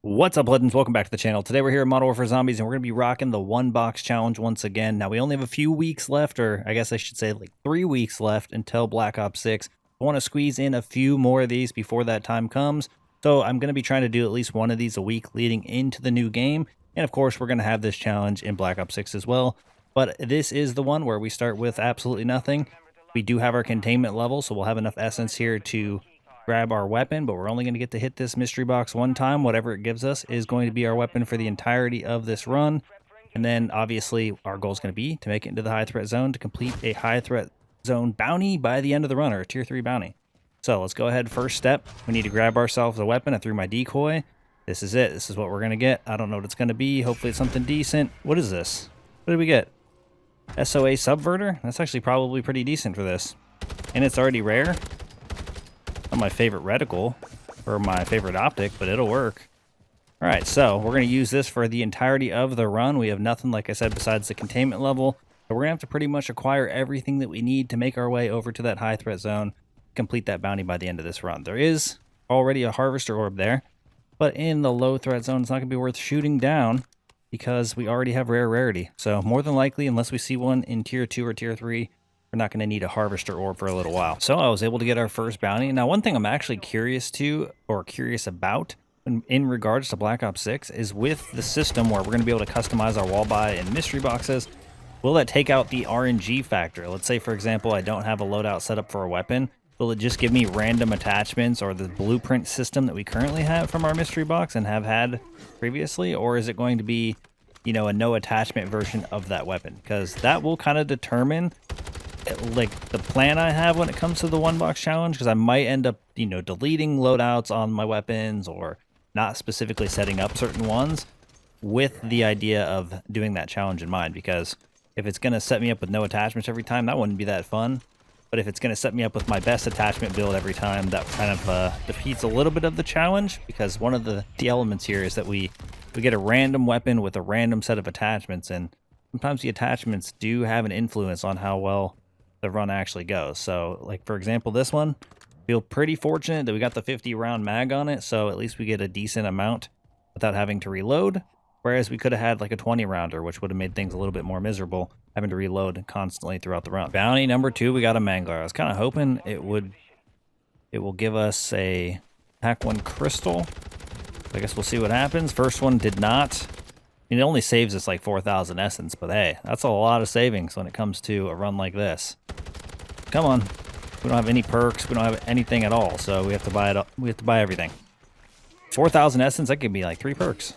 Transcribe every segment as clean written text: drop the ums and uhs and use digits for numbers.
What's up, legends? Welcome back to the channel. Today we're here at Modern Warfare Zombies, and we're going to be rocking the one box challenge once again. Now, we only have a few weeks left, or I guess I should say like 3 weeks left until Black Ops 6. I want to squeeze in a few more of these before that time comes. So I'm going to be trying to do at least one of these a week leading into the new game. And of course, we're going to have this challenge in Black Ops 6 as well. But this is the one where we start with absolutely nothing. We do have our containment level, so we'll have enough essence here to grab our weapon, but we're only going to get to hit this mystery box one time. Whatever it gives us is going to be our weapon for the entirety of this run. And then obviously our goal is going to be to make it into the high threat zone to complete a high threat zone bounty by the end of the run, or a tier 3 bounty. So let's go ahead. First step, we need to grab ourselves a weapon. I threw my decoy. This is it. This is what we're going to get. I don't know what it's going to be. Hopefully it's something decent. What is this? What did we get? SOA Subverter? That's actually probably pretty decent for this. And it's already rare. Not my favorite reticle or my favorite optic, but it'll work. All right, so we're going to use this for the entirety of the run. We have nothing, like I said, besides the containment level. So we're going to have to pretty much acquire everything that we need to make our way over to that high threat zone, complete that bounty by the end of this run. There is already a harvester orb there, but in the low threat zone, it's not going to be worth shooting down because we already have rare rarity. So more than likely, unless we see one in tier 2 or tier 3, we're not going to need a harvester orb for a little while. So I was able to get our first bounty. Now, one thing I'm actually curious about in regards to Black Ops 6 is with the system where we're going to be able to customize our wall buy and mystery boxes. Will that take out the RNG factor? Let's say, for example, I don't have a loadout set up for a weapon. Will it just give me random attachments or the blueprint system that we currently have from our mystery box and have had previously? Or is it going to be, you know, a no attachment version of that weapon? Because that will kind of determine like the plan I have when it comes to the one box challenge, because I might end up, you know, deleting loadouts on my weapons or not specifically setting up certain ones with the idea of doing that challenge in mind. Because if it's going to set me up with no attachments every time, that wouldn't be that fun. But if it's going to set me up with my best attachment build every time, that kind of defeats a little bit of the challenge, because one of the elements here is that we get a random weapon with a random set of attachments, and sometimes the attachments do have an influence on how well the run actually goes. So, like, for example, this one, feel pretty fortunate that we got the 50 round mag on it, so at least we get a decent amount without having to reload, whereas we could have had like a 20 rounder, which would have made things a little bit more miserable, having to reload constantly throughout the run. Bounty number 2, we got a mangler. I was kind of hoping it will give us a pack 1 crystal. I guess we'll see what happens. First one did not. It only saves us like 4,000 essence, but hey, that's a lot of savings when it comes to a run like this. Come on. We don't have any perks. We don't have anything at all, so we have to buy it up. We have to buy everything. 4,000 essence, that could be like 3 perks.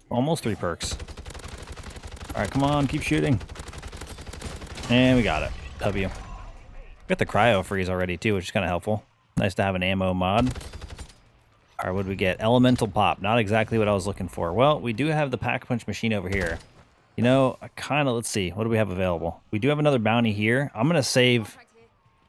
Almost 3 perks. All right, come on, keep shooting. And we got it. W. Got the cryo freeze already too, which is kind of helpful. Nice to have an ammo mod. All right, what did we get? Elemental pop. Not exactly what I was looking for. Well, we do have the pack punch machine over here. You know, let's see. What do we have available? We do have another bounty here. I'm going to save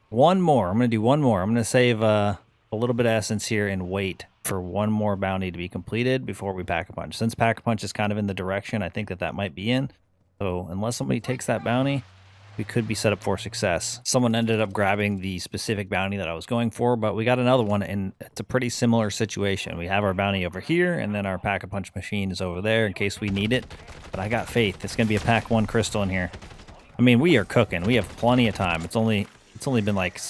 one more. I'm going to do one more. I'm going to save a little bit of essence here and wait for one more bounty to be completed before we pack a punch. Since pack a punch is kind of in the direction I think that might be in. So unless somebody takes that bounty, we could be set up for success. Someone ended up grabbing the specific bounty that I was going for, but we got another one, and it's a pretty similar situation. We have our bounty over here, and then our pack-a-punch machine is over there in case we need it. But I got faith. It's going to be a pack 1 crystal in here. I mean, we are cooking. We have plenty of time. It's only been like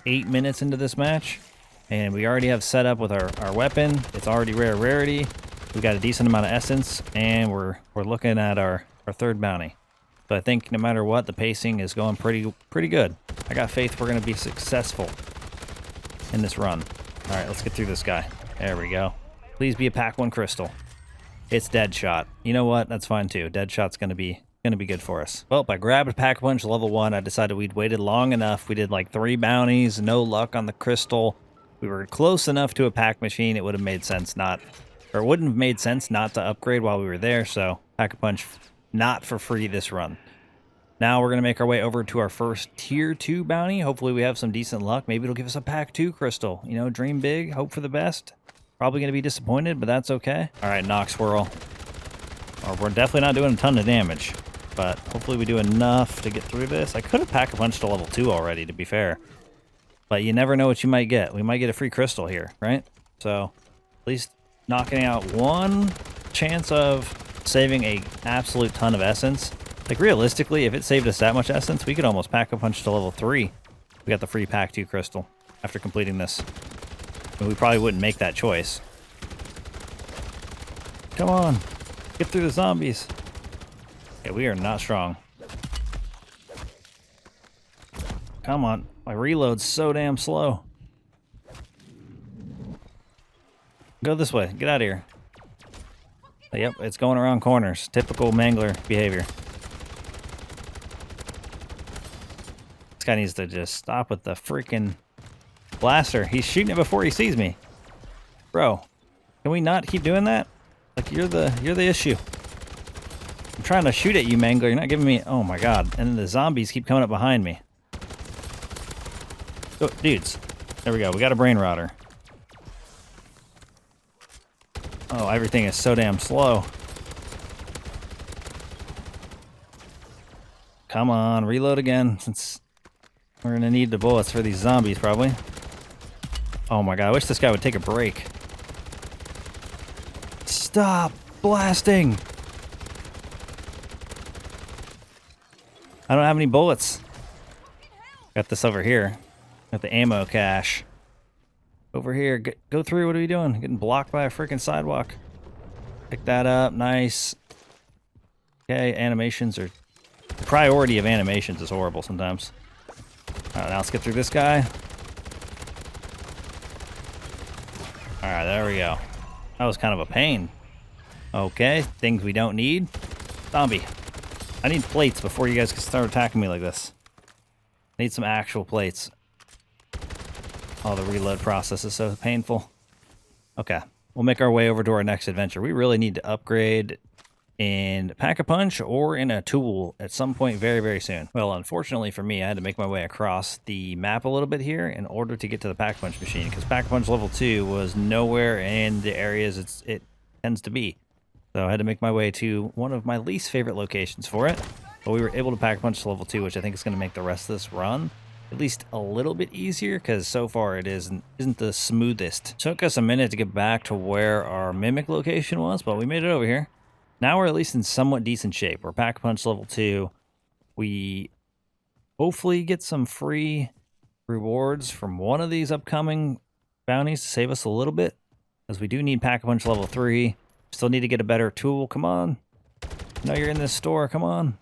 8 minutes into this match, and we already have set up with our weapon. It's already rare rarity. We got a decent amount of essence, and we're looking at our third bounty. So I think no matter what, the pacing is going pretty good. I got faith we're going to be successful in this run. All right, let's get through this guy. There we go. Please be a pack 1 crystal. It's dead shot. You know what? That's fine too. Dead shot's going to be good for us. Well, I grabbed a pack punch level 1. I decided we'd waited long enough. We did like 3 bounties, no luck on the crystal. We were close enough to a pack machine. It would have made sense it wouldn't have made sense not to upgrade while we were there. So pack a punch, not for free this run. Now we're going to make our way over to our first tier 2 bounty. Hopefully we have some decent luck. Maybe it'll give us a pack 2 crystal. You know, dream big, hope for the best. Probably going to be disappointed, but that's okay. All right, knock swirl. We're definitely not doing a ton of damage, but hopefully we do enough to get through this. I could have pack a punch to level 2 already, to be fair. But you never know what you might get. We might get a free crystal here, right? So at least knocking out one chance of saving a absolute ton of essence. Like, realistically, if it saved us that much essence, we could almost pack a punch to level 3. We got the free pack 2 crystal after completing this. But we probably wouldn't make that choice. Come on. Get through the zombies. Okay, we are not strong. Come on. My reload's so damn slow. Go this way. Get out of here. Yep, it's going around corners. Typical mangler behavior. This guy needs to just stop with the freaking blaster. He's shooting it before he sees me. Bro, can we not keep doing that? Like, you're the issue. I'm trying to shoot at you, mangler. You're not giving me... Oh my god. And then the zombies keep coming up behind me. Oh, dudes. There we go. We got a brain router. Oh, everything is so damn slow. Come on, reload again, since we're gonna need the bullets for these zombies, probably. Oh my god, I wish this guy would take a break. Stop blasting! I don't have any bullets. Got this over here. Got the ammo cache. Over here, go through. What are we doing? Getting blocked by a freaking sidewalk. Pick that up. Nice. Okay, animations are... The priority of animations is horrible sometimes. Alright, now let's get through this guy. Alright, there we go. That was kind of a pain. Okay, things we don't need. Zombie. I need plates before you guys can start attacking me like this. I need some actual plates. Oh, the reload process is so painful. Okay, we'll make our way over to our next adventure. We really need to upgrade in Pack-a-Punch or in a tool at some point very, very soon. Well, unfortunately for me, I had to make my way across the map a little bit here in order to get to the Pack-a-Punch machine, because Pack-a-Punch level 2 was nowhere in the areas it tends to be. So I had to make my way to one of my least favorite locations for it. But we were able to Pack-a-Punch to level 2, which I think is going to make the rest of this run at least a little bit easier, because so far it isn't the smoothest. Took us a minute to get back to where our Mimic location was, but we made it over here. Now we're at least in somewhat decent shape. We're Pack-a-Punch level 2. We hopefully get some free rewards from one of these upcoming bounties to save us a little bit, as we do need Pack-a-Punch level 3. Still need to get a better tool. Come on. I know you're in this store. Come on.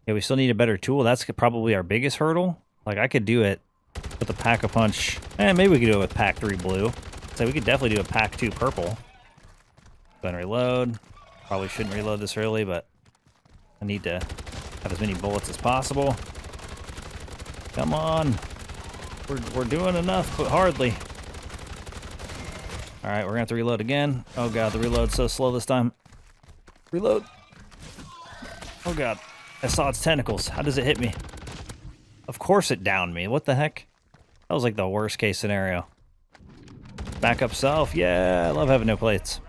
Yeah, we still need a better tool. That's probably our biggest hurdle. Like, I could do it with the Pack-a-Punch. Maybe we could do it with Pack 3 blue. So we could definitely do a Pack 2 purple. Go and reload. Probably shouldn't reload this early, but I need to have as many bullets as possible. Come on. We're doing enough, but hardly. Alright, we're gonna have to reload again. Oh god, the reload's so slow this time. Reload. Oh god. I saw its tentacles. How does it hit me? Of course it downed me. What the heck? That was like the worst case scenario. Back up self. Yeah, I love having no plates.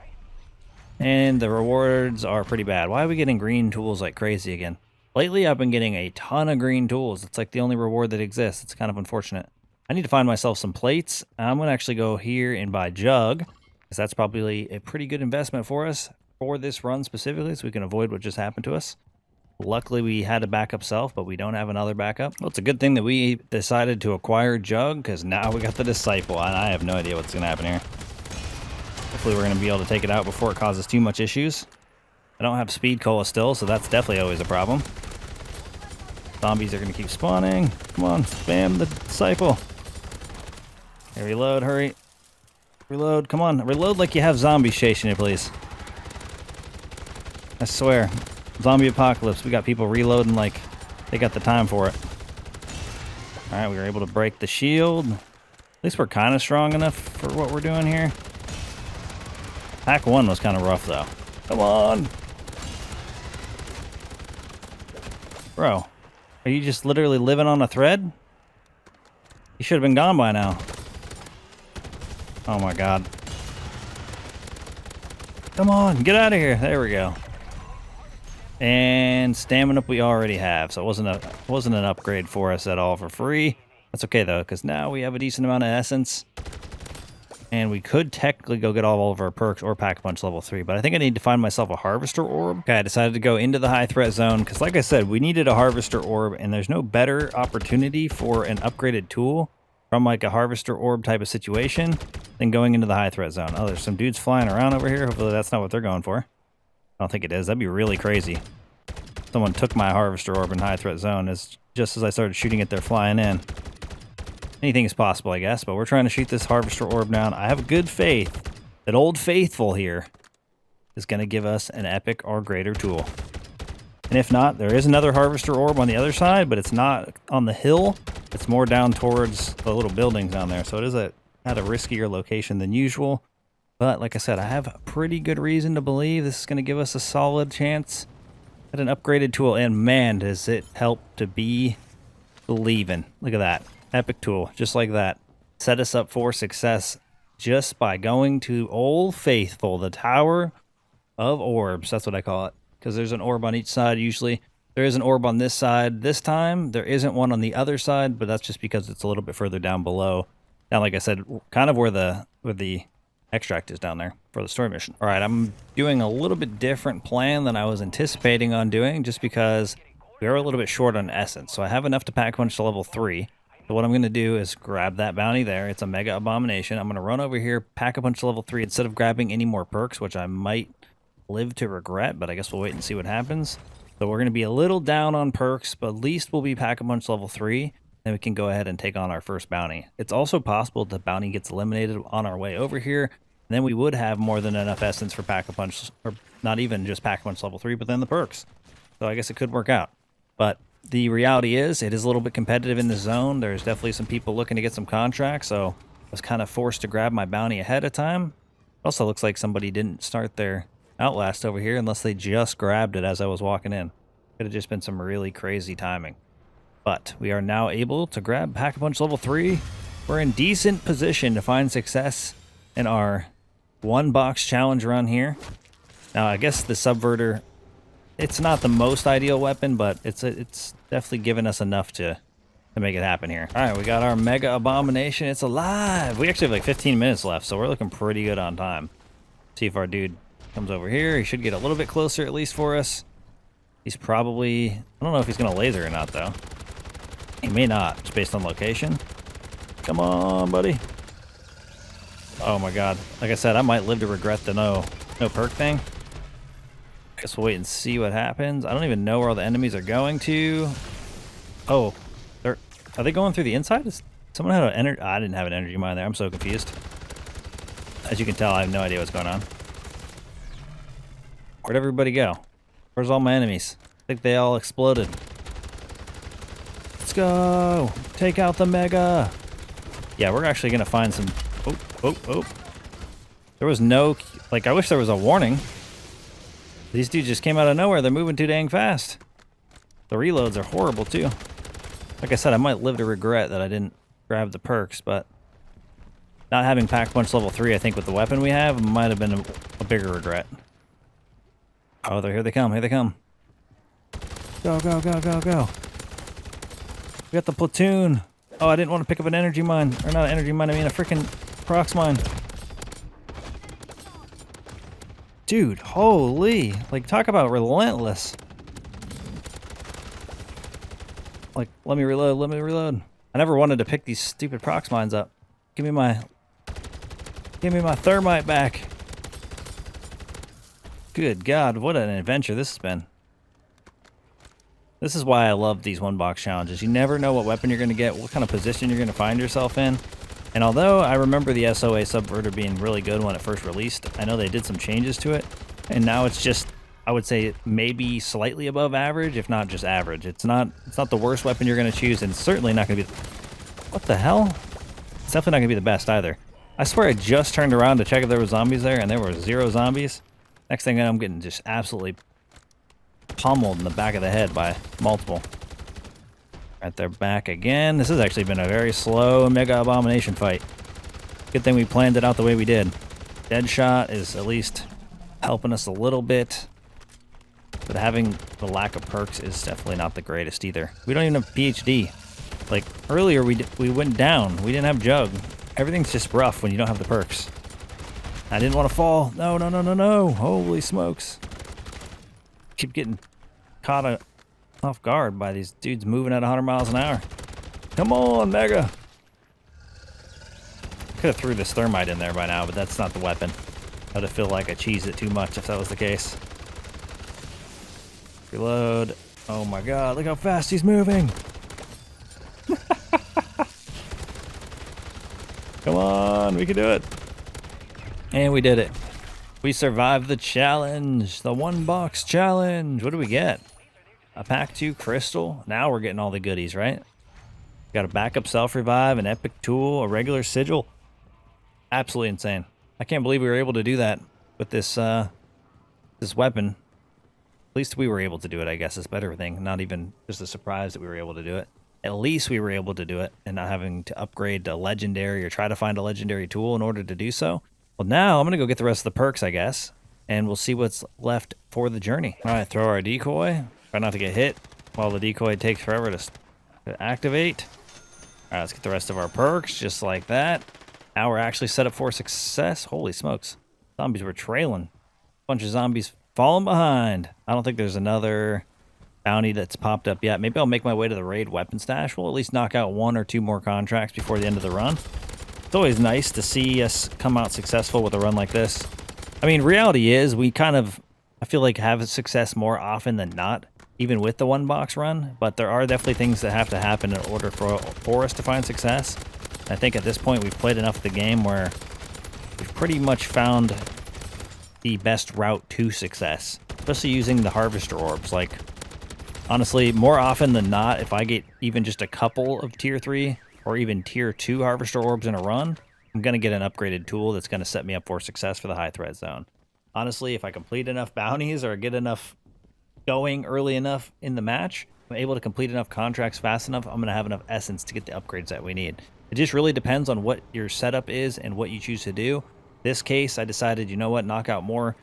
And the rewards are pretty bad. Why are we getting green tools like crazy again? Lately, I've been getting a ton of green tools. It's like the only reward that exists. It's kind of unfortunate. I need to find myself some plates. I'm going to actually go here and buy Jug, because that's probably a pretty good investment for us for this run specifically, so we can avoid what just happened to us. Luckily, we had a backup self, but we don't have another backup. Well, it's a good thing that we decided to acquire Jug, because now we got the Disciple, and I have no idea what's going to happen here. Hopefully, we're going to be able to take it out before it causes too much issues. I don't have Speed Cola still, so that's definitely always a problem. Zombies are going to keep spawning. Come on, spam the Disciple. Okay, reload, hurry. Reload, come on. Reload like you have zombies chasing you, please. I swear. Zombie apocalypse. We got people reloading like they got the time for it. Alright, we were able to break the shield. At least we're kind of strong enough for what we're doing here. Pack 1 was kind of rough, though. Come on! Bro, are you just literally living on a thread? You should have been gone by now. Oh my god. Come on, get out of here. There we go. And stamina we already have, so it wasn't an upgrade for us at all for free. That's okay though, because now we have a decent amount of essence. And we could technically go get all of our perks or pack a punch level 3, but I think I need to find myself a harvester orb. Okay, I decided to go into the high threat zone because like I said, we needed a harvester orb, and there's no better opportunity for an upgraded tool from like a harvester orb type of situation than going into the high threat zone. Oh, there's some dudes flying around over here. Hopefully that's not what they're going for. I don't think it is. That'd be really crazy. Someone took my harvester orb in high threat zone just as I started shooting it, they're flying in. Anything is possible, I guess, but we're trying to shoot this harvester orb down. I have good faith that Old Faithful here is going to give us an epic or greater tool. And if not, there is another harvester orb on the other side, but it's not on the hill. It's more down towards the little buildings down there. So it is at a riskier location than usual. But like I said, I have a pretty good reason to believe this is going to give us a solid chance at an upgraded tool. And man, does it help to be believing. Look at that. Epic tool, just like that. Set us up for success just by going to Old Faithful, the Tower of Orbs. That's what I call it, because there's an orb on each side usually. There is an orb on this side. This time, there isn't one on the other side, but that's just because it's a little bit further down below. Now, like I said, kind of where the extract is down there for the story mission. All right, I'm doing a little bit different plan than I was anticipating on doing, just because we are a little bit short on essence. So I have enough to pack a punch to level 3. So what I'm going to do is grab that bounty there. It's a mega abomination. I'm going to run over here, pack a punch to level 3 instead of grabbing any more perks, which I might live to regret, but I guess we'll wait and see what happens. So we're going to be a little down on perks, but at least we'll be pack a punch level 3. Then we can go ahead and take on our first bounty. It's also possible the bounty gets eliminated on our way over here. And then we would have more than enough essence for pack a punch, or not even just pack a punch level 3, but then the perks. So I guess it could work out. But the reality is, it is a little bit competitive in the zone. There's definitely some people looking to get some contracts, so I was kind of forced to grab my bounty ahead of time. It also looks like somebody didn't start their Outlast over here unless they just grabbed it as I was walking in. Could have just been some really crazy timing. But we are now able to grab Pack-a-Punch level 3. We're in decent position to find success in our one-box challenge run here. Now, I guess the Subverter, it's not the most ideal weapon, but it's definitely given us enough to make it happen here. All right, we got our Mega Abomination. It's alive. We actually have like 15 minutes left, so we're looking pretty good on time. See if our dude comes over here. He should get a little bit closer at least for us. He's probably, I don't know if he's going to laser or not, though. He may not, just based on location. Come on, buddy. Oh my god. Like I said, I might live to regret the no perk thing. Guess we'll wait and see what happens. I don't even know where all the enemies are going to. Oh, are they going through the inside? Someone had an energy. I didn't have an energy mine there. I'm so confused. As you can tell, I have no idea what's going on. Where'd everybody go? Where's all my enemies? I think they all exploded. Let's go! Take out the Mega! Yeah, we're actually gonna find some... Oh. There was no... Like, I wish there was a warning. These dudes just came out of nowhere. They're moving too dang fast. The reloads are horrible, too. Like I said, I might live to regret that I didn't grab the perks, but... Not having Pack-Punch level 3, I think, with the weapon we have, might have been a bigger regret. Oh, here they come. Here they come. Go. We got the platoon. Oh, I didn't want to pick up an energy mine. Or not an energy mine, I mean a freaking prox mine. Dude, holy. Like, talk about relentless. Like, let me reload. I never wanted to pick these stupid prox mines up. Give me my thermite back. Good God, what an adventure this has been. This is why I love these one-box challenges. You never know what weapon you're going to get, what kind of position you're going to find yourself in. And although I remember the SOA Subverter being really good when it first released, I know they did some changes to it. And now it's just, I would say, maybe slightly above average, if not just average. It's not the worst weapon you're going to choose, and it's certainly not going to be... What the hell? It's definitely not going to be the best either. I swear I just turned around to check if there were zombies there, and there were 0 zombies. Next thing I know, I'm getting just absolutely pummeled in the back of the head by multiple. Alright, they're back again. This has actually been a very slow Mega Abomination fight. Good thing we planned it out the way we did. Deadshot is at least helping us a little bit. But having the lack of perks is definitely not the greatest either. We don't even have PhD. Like, earlier we went down. We didn't have Jug. Everything's just rough when you don't have the perks. I didn't want to fall. No, no, no, no, no. Holy smokes. Keep getting caught off guard by these dudes moving at 100 miles an hour. Come on, Mega. Could have threw this thermite in there by now, but that's not the weapon. I'd feel like I cheesed it too much if that was the case. Reload. Oh my god, look how fast he's moving. Come on, we can do it. And we did it. We survived the challenge, the 1-box challenge. What do we get? A pack 2 crystal. Now we're getting all the goodies, right? Got a backup self-revive, an epic tool, a regular sigil. Absolutely insane. I can't believe we were able to do that with this this weapon. At least we were able to do it, I guess. It's a better thing. Not even just a surprise that we were able to do it. At least we were able to do it and not having to upgrade to legendary or try to find a legendary tool in order to do so. Well, now I'm going to go get the rest of the perks, I guess, and we'll see what's left for the journey. All right, throw our decoy. Try not to get hit while the decoy takes forever to activate. All right, let's get the rest of our perks just like that. Now we're actually set up for success. Holy smokes. Zombies were trailing. Bunch of zombies falling behind. I don't think there's another bounty that's popped up yet. Maybe I'll make my way to the raid weapon stash. We'll at least knock out 1 or 2 more contracts before the end of the run. It's always nice to see us come out successful with a run like this. I mean, reality is we kind of, I feel like, have success more often than not, even with the 1-box run. But there are definitely things that have to happen in order for us to find success. I think at this point we've played enough of the game where we've pretty much found the best route to success, especially using the harvester orbs. Like, honestly, more often than not, if I get even just a couple of tier 3 or even tier 2 harvester orbs in a run, I'm going to get an upgraded tool that's going to set me up for success for the high threat zone. Honestly, if I complete enough bounties or get enough going early enough in the match, I'm able to complete enough contracts fast enough, I'm going to have enough essence to get the upgrades that we need. It just really depends on what your setup is and what you choose to do. This case, I decided, you know what, knock out more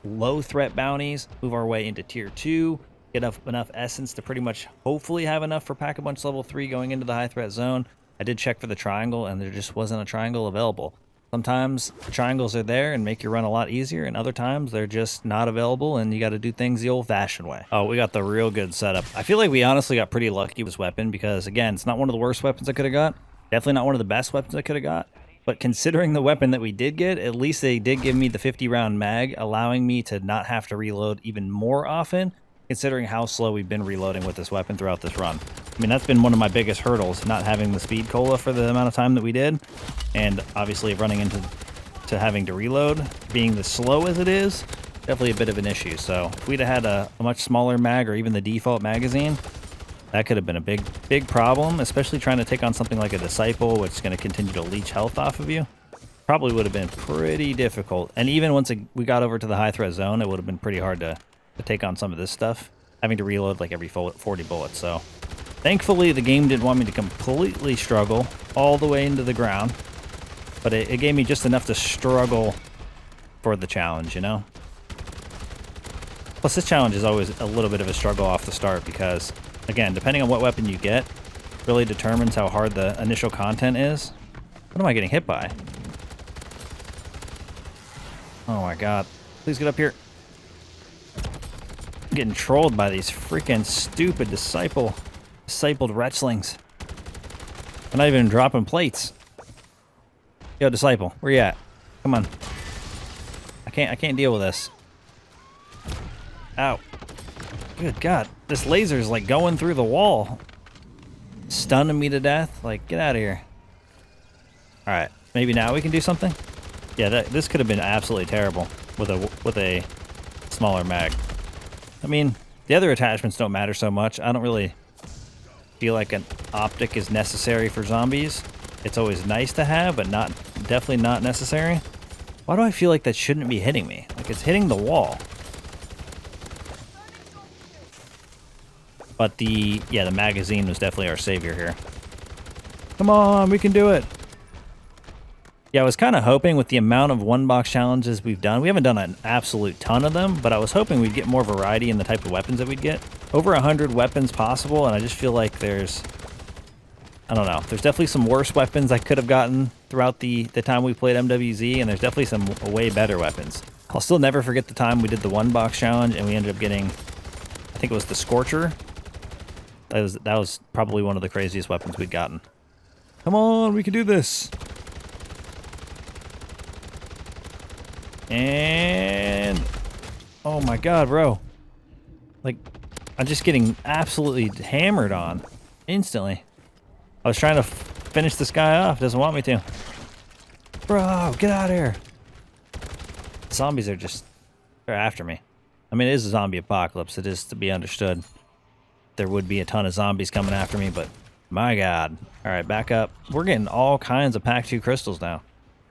low threat bounties, move our way into tier 2, get enough essence to pretty much hopefully have enough for Pack-a-Punch level 3 going into the high threat zone. I did check for the triangle and there just wasn't a triangle available. Sometimes the triangles are there and make your run a lot easier, and other times they're just not available and you got to do things the old-fashioned way. Oh, we got the real good setup. I feel like we honestly got pretty lucky with this weapon because, again, it's not one of the worst weapons I could have got. Definitely not one of the best weapons I could have got. But considering the weapon that we did get, at least they did give me the 50-round mag, allowing me to not have to reload even more often, considering how slow we've been reloading with this weapon throughout this run. I mean, that's been one of my biggest hurdles, not having the speed cola for the amount of time that we did, and obviously running into having to reload, being as slow as it is, definitely a bit of an issue. So if we'd have had a much smaller mag or even the default magazine, that could have been a big problem, especially trying to take on something like a Disciple, which is going to continue to leech health off of you. Probably would have been pretty difficult. And even once we got over to the high threat zone, it would have been pretty hard to take on some of this stuff, having to reload like every 40 bullets. So thankfully, the game didn't want me to completely struggle all the way into the ground, but it gave me just enough to struggle for the challenge, you know? Plus, this challenge is always a little bit of a struggle off the start because, again, depending on what weapon you get, really determines how hard the initial content is. What am I getting hit by? Oh my god. Please get up here. I'm getting trolled by these freaking stupid discipled wretchlings. They're not even dropping plates. Yo, Disciple, where you at? Come on. I can't deal with this. Ow. Good God. This laser is like going through the wall. Stunning me to death. Like, get out of here. Alright. Maybe now we can do something? Yeah, this could have been absolutely terrible with a smaller mag. I mean, the other attachments don't matter so much. I don't really feel like an optic is necessary for zombies. It's always nice to have, but definitely not necessary. Why do I feel like that shouldn't be hitting me? Like it's hitting the wall. But the magazine was definitely our savior here. Come on, we can do it. Yeah, I was kind of hoping with the amount of 1-box challenges we've done, we haven't done an absolute ton of them, but I was hoping we'd get more variety in the type of weapons that we'd get. Over 100 weapons possible, and I just feel like I don't know, there's definitely some worse weapons I could have gotten throughout the time we played MWZ, and there's definitely some way better weapons. I'll still never forget the time we did the 1-box challenge, and we ended up getting, I think it was the Scorcher. That was probably one of the craziest weapons we'd gotten. Come on, we can do this. And oh my god, bro. Like, I'm just getting absolutely hammered on instantly. I was trying to finish this guy off. Doesn't want me to. Bro, get out of here. Zombies are just, they're after me. I mean, it is a zombie apocalypse. It is to be understood. There would be a ton of zombies coming after me, but my god. All right, back up. We're getting all kinds of Pack 2 crystals now.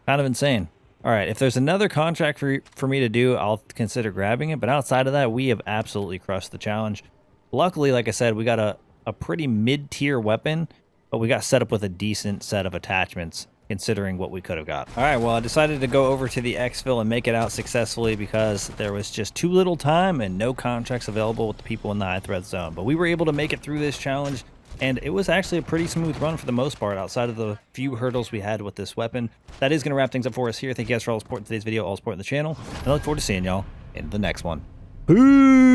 Kind of insane. All right, if there's another contract for me to do, I'll consider grabbing it. But outside of that, we have absolutely crushed the challenge. Luckily, like I said, we got a pretty mid-tier weapon, but we got set up with a decent set of attachments, considering what we could have got. All right, well, I decided to go over to the exfil and make it out successfully because there was just too little time and no contracts available with the people in the high threat zone. But we were able to make it through this challenge, and it was actually a pretty smooth run for the most part, outside of the few hurdles we had with this weapon. That is going to wrap things up for us here. Thank you guys for all the support in today's video, all support in the channel, and I look forward to seeing y'all in the next one. Peace!